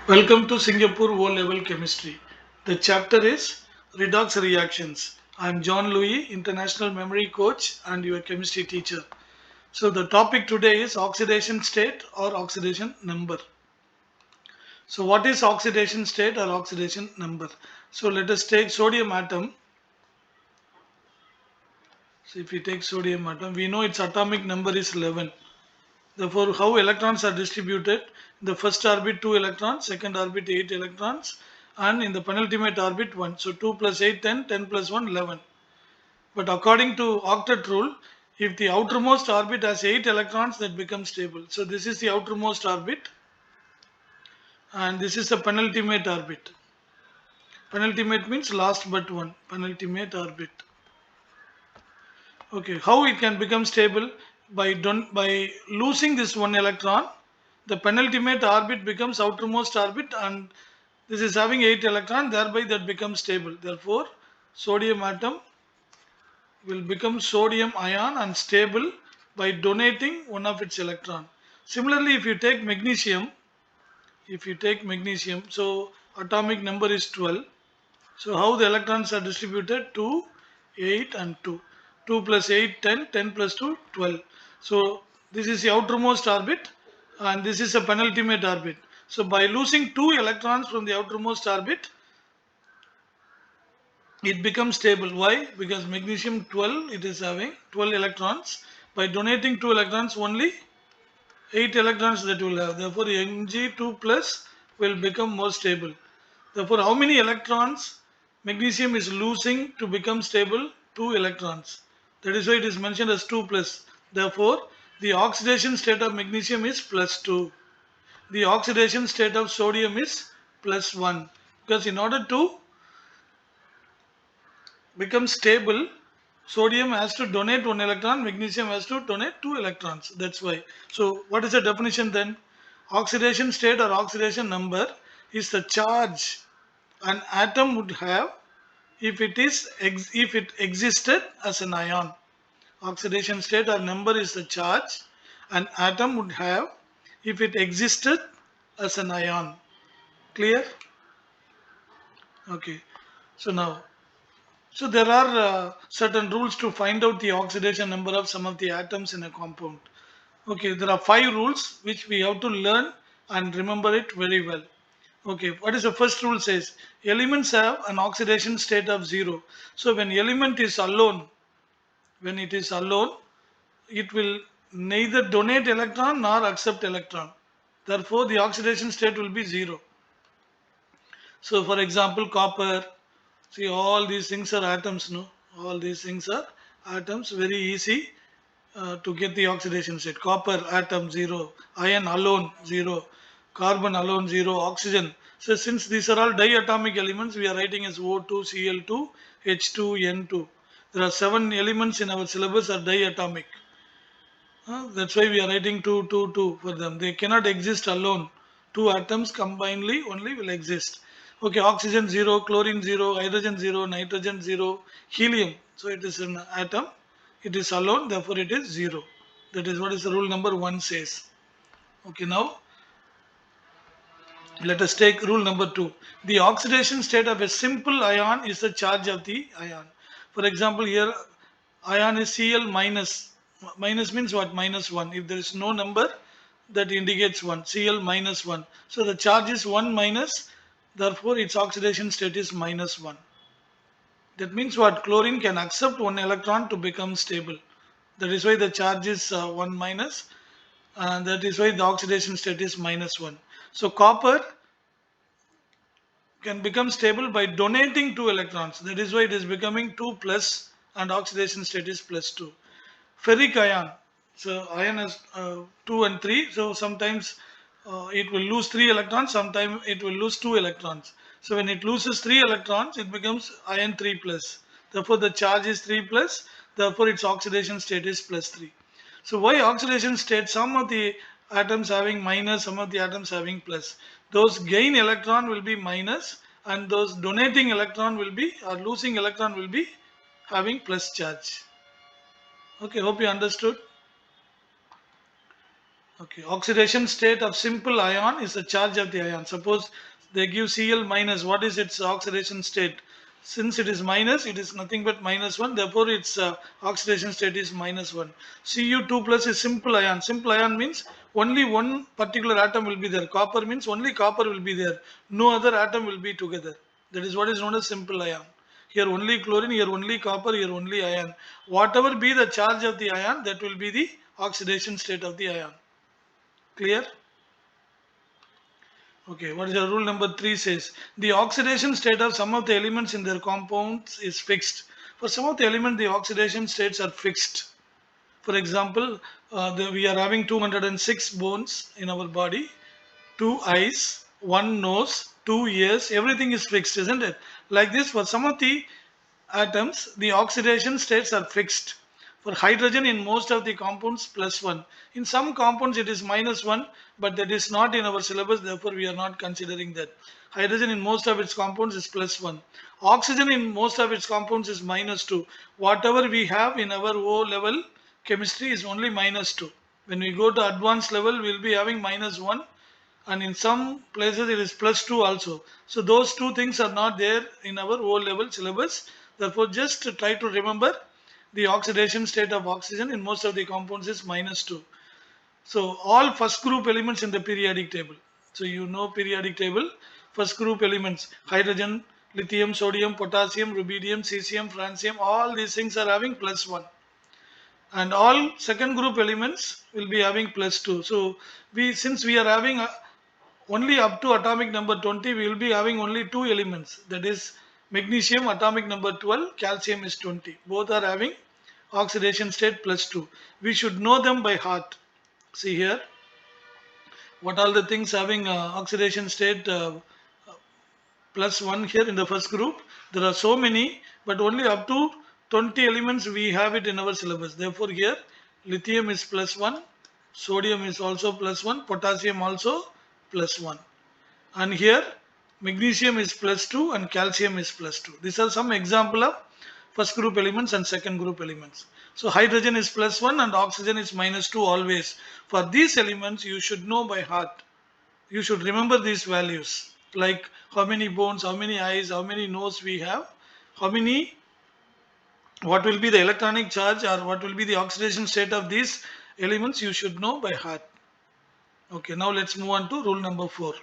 Welcome to Singapore O Level Chemistry. The chapter is Redox Reactions. I am John Louis, International Memory Coach and your chemistry teacher. So, the topic today is oxidation state or oxidation number. So, what is oxidation state or oxidation number? So, let us take sodium atom. So, if we take sodium atom, we know its atomic number is 11. Therefore, how electrons are distributed? In the first orbit 2 electrons, second orbit 8 electrons, and in the penultimate orbit 1. So 2 plus 8 10, 10 plus 1 11. But according to octet rule, if the outermost orbit has 8 electrons, that becomes stable. So this is the outermost orbit and this is the penultimate orbit. Penultimate means last but one. Penultimate orbit. Okay, how it can become stable? By losing this one electron, the penultimate orbit becomes outermost orbit, and this is having 8 electron, thereby that becomes stable. Therefore, sodium atom will become sodium ion and stable by donating one of its electron. Similarly, if you take magnesium, so atomic number is 12. So how the electrons are distributed? 2, 8 and 2. 2 plus 8, 10, 10 plus 2, 12. So this is the outermost orbit and this is a penultimate orbit. So by losing 2 electrons from the outermost orbit, it becomes stable. Why? Because magnesium 12, it is having 12 electrons. By donating 2 electrons, only 8 electrons that will have. Therefore, Mg2 plus will become more stable. Therefore, how many electrons magnesium is losing to become stable? 2 electrons. That is why it is mentioned as 2 plus. Therefore, the oxidation state of magnesium is plus 2. The oxidation state of sodium is plus 1. Because in order to become stable, sodium has to donate 1 electron, magnesium has to donate 2 electrons. That's why. So, what is the definition then? Oxidation state or oxidation number is the charge an atom would have if it existed as an ion. Oxidation state or number is the charge an atom would have if it existed as an ion. Clear? Okay. So now, so there are certain rules to find out the oxidation number of some of the atoms in a compound. Okay, there are 5 rules which we have to learn and remember it very well. Okay, what is the first rule says? Elements have an oxidation state of 0. So when element is alone, when it is alone, it will neither donate electron nor accept electron. Therefore, the oxidation state will be 0. So for example, copper, see all these things are atoms, no? All these things are atoms, very easy to get the oxidation state. Copper atom 0, iron alone 0, carbon alone 0, oxygen. So since these are all diatomic elements, we are writing as O2, Cl2, H2, N2. There are 7 elements in our syllabus are diatomic. That's why we are writing 2, 2, 2 for them. They cannot exist alone. Two atoms combinedly only will exist. Okay, oxygen 0, chlorine 0, hydrogen 0, nitrogen 0, helium. So it is an atom. It is alone, therefore it is 0. That is what is the rule number 1 says. Okay, now let us take rule number 2. The oxidation state of a simple ion is the charge of the ion. For example, here ion is Cl minus. Minus means what? Minus 1. If there is no number, that indicates 1. Cl minus 1. So the charge is 1 minus, therefore its oxidation state is minus 1. That means what? Chlorine can accept 1 electron to become stable. That is why the charge is 1 minus, and that is why the oxidation state is minus 1. So copper can become stable by donating 2 electrons. That is why it is becoming 2 plus and oxidation state is plus 2. Ferric ion. So ion has 2 and 3. So sometimes it will lose 3 electrons, sometimes it will lose 2 electrons. So when it loses 3 electrons, it becomes ion 3 plus. Therefore the charge is 3 plus, therefore its oxidation state is plus 3. So why oxidation state? Some of the atoms having minus, some of the atoms having plus. Those gain electron will be minus and those donating electron will be, or losing electron will be having plus charge. Okay, hope you understood. Okay, oxidation state of simple ion is the charge of the ion. Suppose they give Cl minus, what is its oxidation state? Since it is minus, it is nothing but minus 1, therefore its oxidation state is minus 1. Cu2 plus is simple ion. Simple ion means only one particular atom will be there. Copper means only copper will be there. No other atom will be together. That is what is known as simple ion. Here only chlorine, here only copper, here only ion. Whatever be the charge of the ion, that will be the oxidation state of the ion. Clear? Okay, what is the rule number 3 says? The oxidation state of some of the elements in their compounds is fixed. For some of the elements, the oxidation states are fixed. For example, we are having 206 bones in our body, two eyes, one nose, two ears, everything is fixed, isn't it? Like this, for some of the atoms, the oxidation states are fixed. For hydrogen in most of the compounds, plus 1. In some compounds, it is minus 1, but that is not in our syllabus, therefore, we are not considering that. Hydrogen in most of its compounds is plus 1. Oxygen in most of its compounds is minus 2. Whatever we have in our O level chemistry is only minus 2. When we go to advanced level, we will be having minus 1, and in some places it is plus 2 also. So those two things are not there in our O level syllabus. Therefore, just try to remember the oxidation state of oxygen in most of the compounds is minus 2. So all first group elements in the periodic table. So you know periodic table, first group elements, hydrogen, lithium, sodium, potassium, rubidium, cesium, francium, all these things are having plus 1. And all second group elements will be having plus 2. So since we are having only up to atomic number 20, we will be having only two elements, that is magnesium atomic number 12, calcium is 20. Both are having oxidation state plus 2. We should know them by heart. See here, what all the things having oxidation state plus 1 here in the first group. There are so many, but only up to 20 elements we have it in our syllabus. Therefore here lithium is plus 1, sodium is also plus 1, potassium also plus 1. And here magnesium is plus 2 and calcium is plus 2. These are some example of first group elements and second group elements. So hydrogen is plus 1 and oxygen is minus 2 always. For these elements you should know by heart. You should remember these values, like how many bones, how many eyes, how many nose we have, how many, what will be the electronic charge or what will be the oxidation state of these elements, you should know by heart. Okay, now let's move on to rule number 4.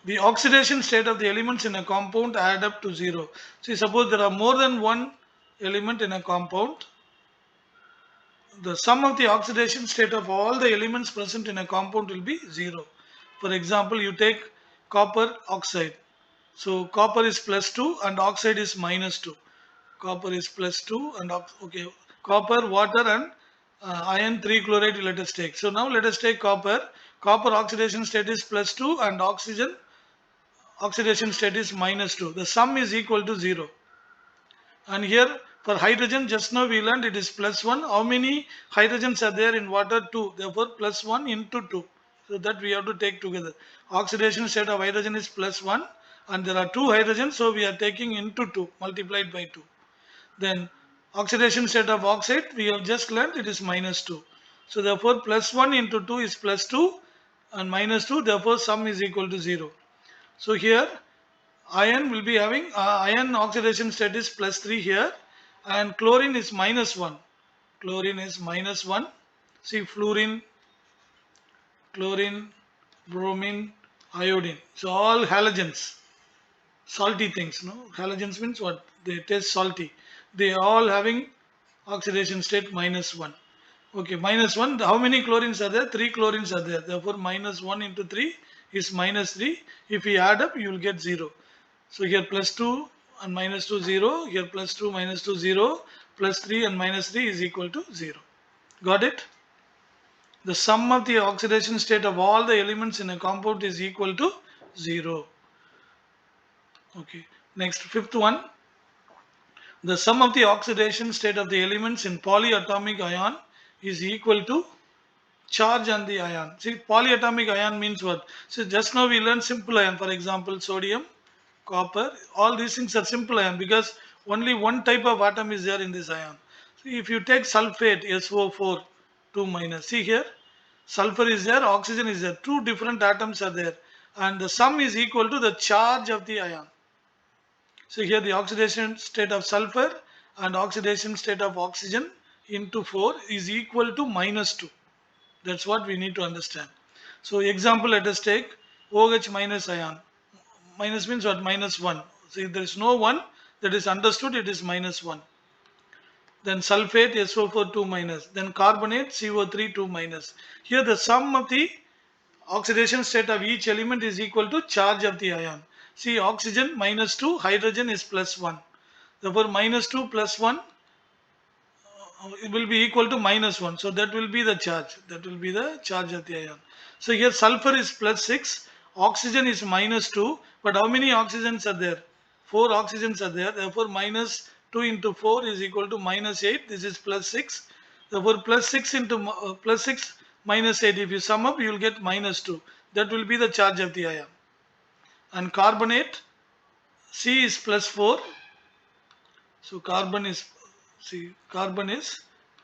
The oxidation state of the elements in a compound add up to 0. See, suppose there are more than one element in a compound, the sum of the oxidation state of all the elements present in a compound will be 0. For example, you take copper oxide. So copper is plus 2 and oxide is minus 2. Copper is plus 2 and okay, copper, water and iron 3 chloride let us take. So now let us take copper. Copper oxidation state is plus 2 and oxidation state is minus 2. The sum is equal to 0. And here for hydrogen, just now we learned it is plus 1. How many hydrogens are there in water? 2. Therefore plus 1 into 2. So that we have to take together. Oxidation state of hydrogen is plus 1 and there are 2 hydrogens, so we are taking into 2 multiplied by 2. Then oxidation state of oxide, we have just learned it is minus 2. So therefore plus 1 into 2 is plus 2 and minus 2, therefore sum is equal to 0. So here iron will be having iron oxidation state is plus 3 here and chlorine is minus 1. Chlorine is minus 1. See fluorine, chlorine, bromine, iodine. So all halogens, salty things. No, halogens means what? They taste salty. They all having oxidation state minus 1. Okay, minus 1. How many chlorines are there? 3 chlorines are there. Therefore, minus 1 into 3 is minus 3. If we add up, you will get 0. So here plus 2 and minus 2 0. Here plus 2 minus 2 0. Plus 3 and minus 3 is equal to 0. Got it? The sum of the oxidation state of all the elements in a compound is equal to 0. Okay. Next, fifth one. The sum of the oxidation state of the elements in polyatomic ion is equal to charge on the ion. See, polyatomic ion means what? So just now we learned simple ion. For example, sodium, copper. All these things are simple ion because only one type of atom is there in this ion. So if you take sulfate, SO4, 2 minus. See here, sulfur is there, oxygen is there. Two different atoms are there. And the sum is equal to the charge of the ion. So here the oxidation state of sulfur and oxidation state of oxygen into 4 is equal to minus 2. That's what we need to understand. So example, let us take OH minus ion. Minus means what? Minus 1. So if there is no 1, that is understood, it is minus 1. Then sulfate SO4 2 minus. Then carbonate CO3 2 minus. Here the sum of the oxidation state of each element is equal to charge of the ion. See, oxygen minus 2, hydrogen is plus 1. Therefore minus 2 plus 1 it will be equal to minus 1. So that will be the charge. That will be the charge of the ion. So here sulfur is plus 6, oxygen is minus 2. But how many oxygens are there? 4 oxygens are there. Therefore minus 2 into 4 is equal to minus 8. This is plus 6. Therefore plus 6 into plus 6 minus 8. If you sum up, you will get minus 2. That will be the charge of the ion. And carbonate, C is plus 4. So carbon is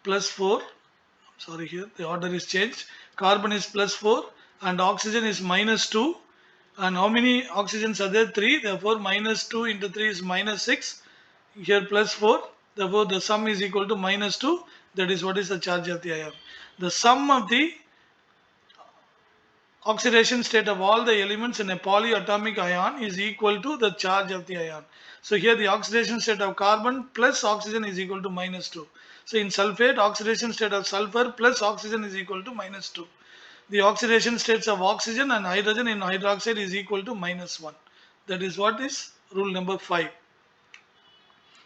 plus 4. Sorry, here the order is changed. Carbon is plus 4 and oxygen is minus 2. And how many oxygens are there? 3. Therefore minus 2 into 3 is minus 6. Here plus 4. Therefore the sum is equal to minus 2. That is what is the charge of the ion. The sum of the oxidation state of all the elements in a polyatomic ion is equal to the charge of the ion. So here the oxidation state of carbon plus oxygen is equal to minus 2. So in sulfate, oxidation state of sulfur plus oxygen is equal to minus 2. The oxidation states of oxygen and hydrogen in hydroxide is equal to minus 1. That is what is rule number 5.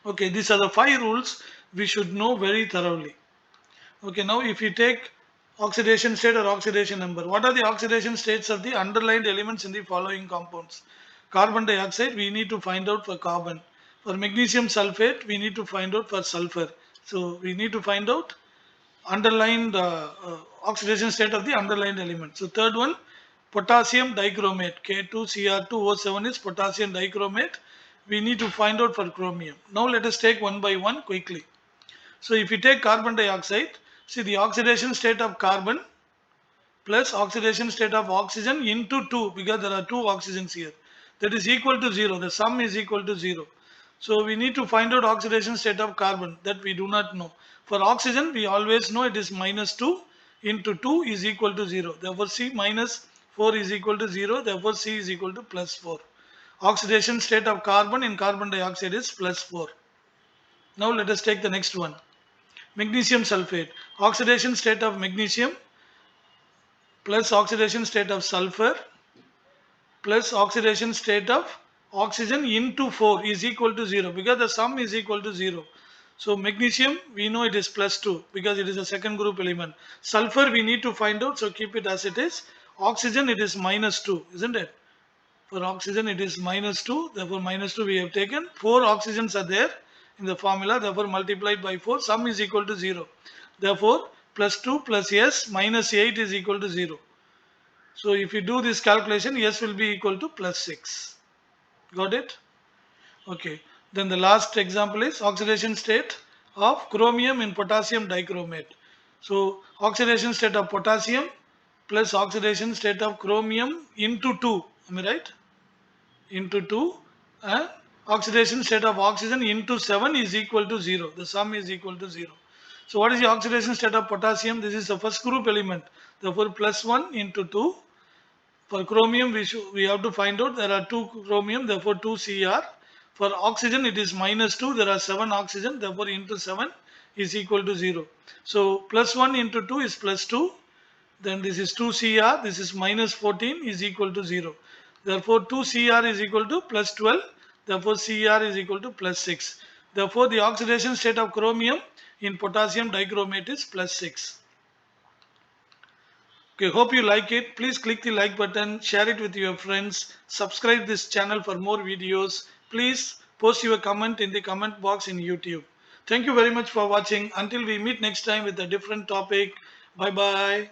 Okay, these are the 5 rules we should know very thoroughly. Okay, now if you take oxidation state or oxidation number, what are the oxidation states of the underlined elements in the following compounds? Carbon dioxide we need to find out for carbon. For magnesium sulfate we need to find out for sulfur. So we need to find out underlined oxidation state of the underlined element. So third one, potassium dichromate, K2Cr2O7 is potassium dichromate. We need to find out for chromium. Now let us take one by one quickly. So if you take carbon dioxide, see the oxidation state of carbon plus oxidation state of oxygen into 2, because there are 2 oxygens here. That is equal to 0. The sum is equal to 0. So we need to find out oxidation state of carbon, that we do not know. For oxygen we always know it is minus 2 into 2 is equal to 0. Therefore C minus 4 is equal to 0. Therefore C is equal to plus 4. Oxidation state of carbon in carbon dioxide is plus 4. Now let us take the next one. Magnesium sulfate. Oxidation state of magnesium plus oxidation state of sulfur plus oxidation state of oxygen into 4 is equal to 0, because the sum is equal to 0. So magnesium we know it is plus 2 because it is a second group element. Sulfur we need to find out, so keep it as it is. Oxygen it is minus 2, isn't it? For oxygen it is minus 2, therefore minus 2 we have taken. 4 oxygens are there in the formula, therefore multiplied by 4, sum is equal to 0. Therefore plus 2 plus S minus 8 is equal to 0. So if you do this calculation, S will be equal to plus 6. Got it? Okay. Then the last example is oxidation state of chromium in potassium dichromate. So oxidation state of potassium plus oxidation state of chromium into 2. Am I right? Into 2 and oxidation state of oxygen into 7 is equal to 0. The sum is equal to 0. So what is the oxidation state of potassium? This is the first group element. Therefore plus 1 into 2. For chromium we have to find out there are 2 chromium, therefore 2 Cr. For oxygen it is minus 2, there are 7 oxygen, therefore into 7 is equal to 0. So plus 1 into 2 is plus 2. Then this is 2 Cr, this is minus 14 is equal to 0. Therefore 2 Cr is equal to plus 12. Therefore Cr is equal to plus 6. Therefore the oxidation state of chromium in potassium dichromate is plus 6. Okay, hope you like it. Please click the like button, share it with your friends, subscribe this channel for more videos. Please post your comment in the comment box in YouTube. Thank you very much for watching. Until we meet next time with a different topic. Bye bye.